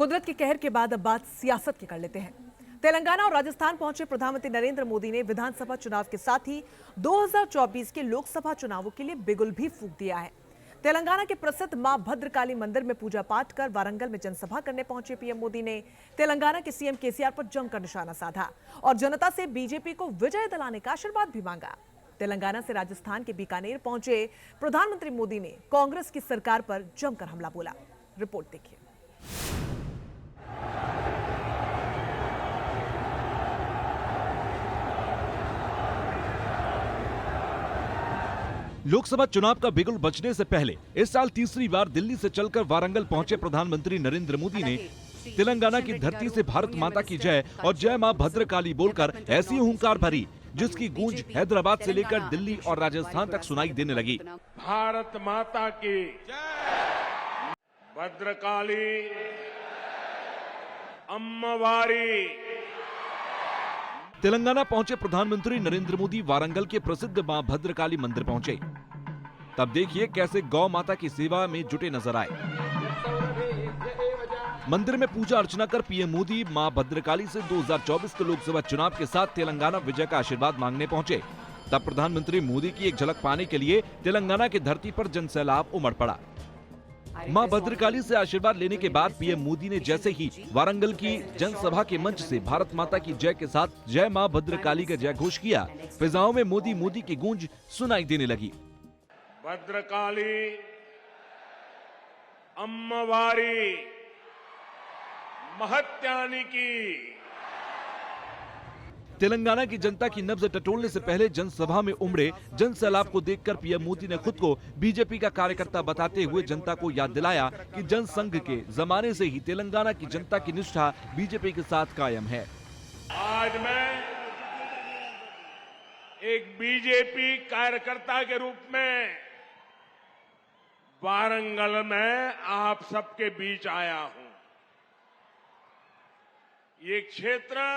कुदरत के कहर के बाद अब बात सियासत की कर लेते हैं। तेलंगाना और राजस्थान पहुंचे प्रधानमंत्री नरेंद्र मोदी ने विधानसभा चुनाव के साथ ही 2024 के लोकसभा चुनावों के लिए बिगुल भी फूंक दिया है। तेलंगाना के प्रसिद्ध मां भद्रकाली मंदिर में पूजा पाठ कर वारंगल में जनसभा करने पहुंचे पीएम मोदी ने तेलंगाना के सीएम केसीआर पर जमकर निशाना साधा और जनता से बीजेपी को विजय दिलाने का आशीर्वाद भी मांगा। तेलंगाना से राजस्थान के बीकानेर पहुंचे प्रधानमंत्री मोदी ने कांग्रेस की सरकार पर जमकर हमला बोला। रिपोर्ट देखिए। लोकसभा चुनाव का बिगुल बजने से पहले इस साल तीसरी बार दिल्ली से चलकर वारंगल पहुंचे प्रधानमंत्री नरेंद्र मोदी ने तेलंगाना की धरती से भारत माता की जय और जय मां भद्रकाली बोलकर ऐसी हुंकार भरी जिसकी गूंज हैदराबाद से लेकर दिल्ली और राजस्थान तक सुनाई देने लगी। भारत माता की जय, भद्रकाली अम्मवारी। तेलंगाना पहुंचे प्रधानमंत्री नरेंद्र मोदी वारंगल के प्रसिद्ध मां भद्रकाली मंदिर पहुंचे। तब देखिए कैसे गौ माता की सेवा में जुटे नजर आए। मंदिर में पूजा अर्चना कर पीएम मोदी मां भद्रकाली से 2024 के लोकसभा चुनाव के साथ तेलंगाना विजय का आशीर्वाद मांगने पहुंचे। तब प्रधानमंत्री मोदी की एक झलक पाने के लिए तेलंगाना की धरती पर जनसैलाब उमड़ पड़ा। मां भद्रकाली से आशीर्वाद लेने के बाद पीएम मोदी ने जैसे ही वारंगल की जनसभा के मंच से भारत माता की जय के साथ जय मां भद्रकाली का जय घोष किया, फिजाओं में मोदी मोदी की गूंज सुनाई देने लगी। भद्रकाली अम्मवारी महत्यानी की। तेलंगाना की जनता की नब्ज टटोलने से पहले जनसभा में उमड़े जनसैलाब को देखकर पीएम मोदी ने खुद को बीजेपी का कार्यकर्ता बताते हुए जनता को याद दिलाया कि जनसंघ के जमाने से ही तेलंगाना की जनता की निष्ठा बीजेपी के साथ कायम है। आज मैं एक बीजेपी कार्यकर्ता के रूप में वारंगल में आप सबके बीच आया हूं। ये क्षेत्र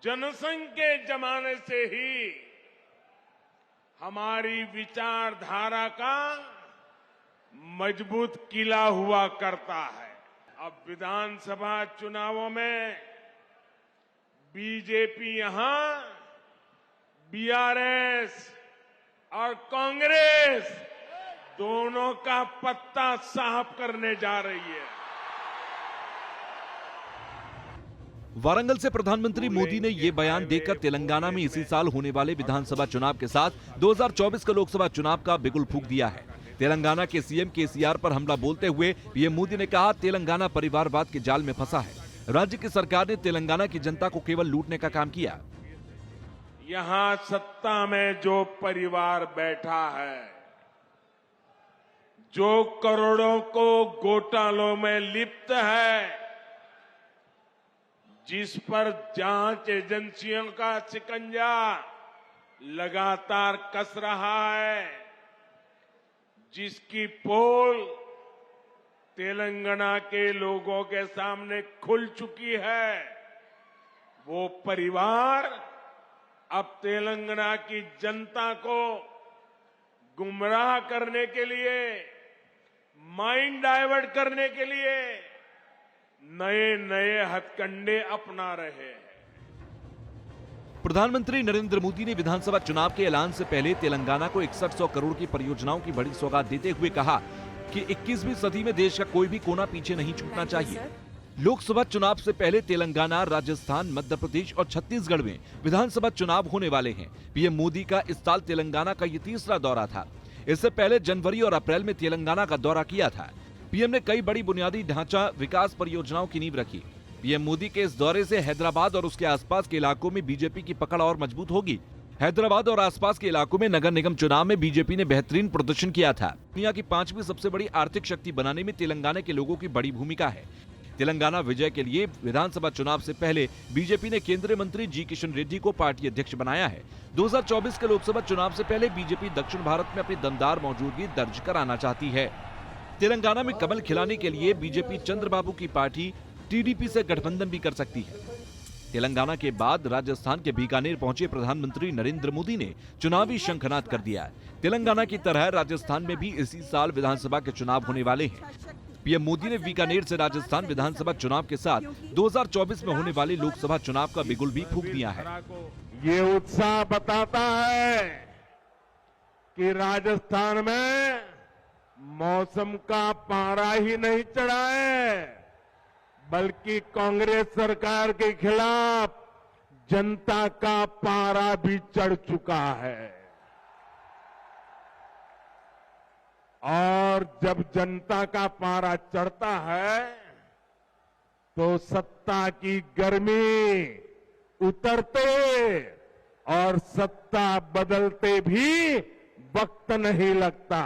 जनसंघ के जमाने से ही हमारी विचारधारा का मजबूत किला हुआ करता है। अब विधानसभा चुनावों में बीजेपी यहां बीआरएस और कांग्रेस दोनों का पत्ता साफ करने जा रही है। वारंगल से प्रधानमंत्री मोदी ने ये बयान देकर तेलंगाना में इसी साल होने वाले विधानसभा चुनाव के साथ 2024 के लोकसभा चुनाव का बिगुल फूंक दिया है। तेलंगाना के सीएम केसीआर पर हमला बोलते हुए पीएम मोदी ने कहा, तेलंगाना परिवारवाद के जाल में फंसा है। राज्य की सरकार ने तेलंगाना की जनता को केवल लूटने का काम किया। यहां सत्ता में जो परिवार बैठा है, जो करोड़ों को घोटालों में लिप्त है, जिस पर जांच एजेंसियों का शिकंजा लगातार कस रहा है, जिसकी पोल तेलंगाना के लोगों के सामने खुल चुकी है, वो परिवार अब तेलंगाना की जनता को गुमराह करने के लिए, माइंड डाइवर्ट करने के लिए नए नए हथकंडे अपना रहे हैं। प्रधानमंत्री नरेंद्र मोदी ने विधानसभा चुनाव के ऐलान से पहले तेलंगाना को 6100 करोड़ की परियोजनाओं की बड़ी सौगात देते हुए कहा कि 21वीं सदी में देश का कोई भी कोना पीछे नहीं छूटना चाहिए। लोकसभा चुनाव से पहले तेलंगाना, राजस्थान, मध्य प्रदेश और छत्तीसगढ़ में विधानसभा चुनाव होने वाले हैं। पीएम मोदी का इस साल तेलंगाना का ये तीसरा दौरा था। इससे पहले जनवरी और अप्रैल में तेलंगाना का दौरा किया था। पीएम ने कई बड़ी बुनियादी ढांचा विकास परियोजनाओं की नींव रखी। पीएम मोदी के इस दौरे से हैदराबाद और उसके आसपास के इलाकों में बीजेपी की पकड़ और मजबूत होगी। हैदराबाद और आसपास के इलाकों में नगर निगम चुनाव में बीजेपी ने बेहतरीन प्रदर्शन किया था। दुनिया की 5वीं सबसे बड़ी आर्थिक शक्ति बनाने में तेलंगाना के लोगों की बड़ी भूमिका है। तेलंगाना विजय के लिए विधानसभा चुनाव से पहले बीजेपी ने केंद्रीय मंत्री जी किशन रेड्डी को पार्टी अध्यक्ष बनाया है। 2024 के लोकसभा चुनाव से पहले बीजेपी दक्षिण भारत में अपनी दमदार मौजूदगी दर्ज कराना चाहती है। तेलंगाना में कमल खिलाने के लिए बीजेपी चंद्रबाबू की पार्टी टीडीपी से गठबंधन भी कर सकती है। तेलंगाना के बाद राजस्थान के बीकानेर पहुंचे प्रधानमंत्री नरेंद्र मोदी ने चुनावी शंखनाद कर दिया। तेलंगाना की तरह राजस्थान में भी इसी साल विधानसभा के चुनाव होने वाले हैं। पीएम मोदी ने बीकानेर से राजस्थान विधानसभा चुनाव के साथ 2024 में होने वाले लोकसभा चुनाव का बिगुल भी फूंक दिया है। ये उत्साह बताता है कि राजस्थान में मौसम का पारा ही नहीं चढ़ा है, बल्कि कांग्रेस सरकार के खिलाफ जनता का पारा भी चढ़ चुका है। और जब जनता का पारा चढ़ता है तो सत्ता की गर्मी उतरते और सत्ता बदलते भी वक्त नहीं लगता।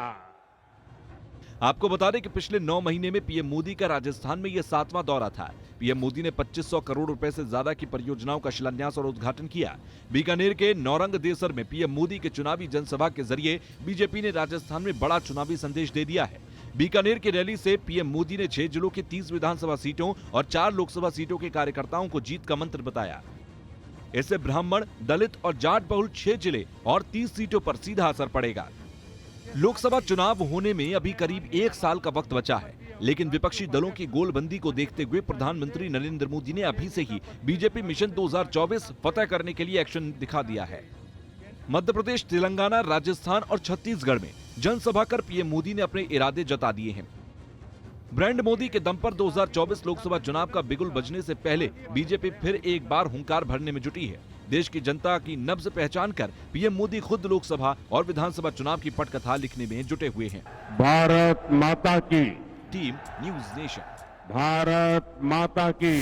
आपको बता दें कि पिछले 9 महीने में पीएम मोदी का राजस्थान में यह 7वां दौरा था। पीएम मोदी ने 2500 करोड़ रुपए से ज्यादा की परियोजनाओं का शिलान्यास और उद्घाटन किया। बीकानेर के नौरंग देसर में पीएम मोदी के चुनावी जनसभा के जरिए बीजेपी ने राजस्थान में बड़ा चुनावी संदेश दे दिया है। बीकानेर की रैली से पीएम मोदी ने 6 जिलों की 30 विधानसभा सीटों और 4 लोकसभा सीटों के कार्यकर्ताओं को जीत का मंत्र बताया। इससे ब्राह्मण, दलित और जाट बहुल 6 जिले और 30 सीटों पर सीधा असर पड़ेगा। लोकसभा चुनाव होने में अभी करीब 1 साल का वक्त बचा है, लेकिन विपक्षी दलों की गोलबंदी को देखते हुए प्रधानमंत्री नरेंद्र मोदी ने अभी से ही बीजेपी मिशन 2024 फतह करने के लिए एक्शन दिखा दिया है। मध्य प्रदेश, तेलंगाना, राजस्थान और छत्तीसगढ़ में जनसभा कर पीएम मोदी ने अपने इरादे जता दिए हैं। ब्रांड मोदी के दम पर 2024 लोकसभा चुनाव का बिगुल बजने से पहले बीजेपी फिर एक बार हुंकार भरने में जुटी है। देश की जनता की नब्ज पहचान कर पीएम मोदी खुद लोकसभा और विधानसभा चुनाव की पटकथा लिखने में जुटे हुए हैं। भारत माता की, टीम न्यूज़ नेशन। भारत माता की।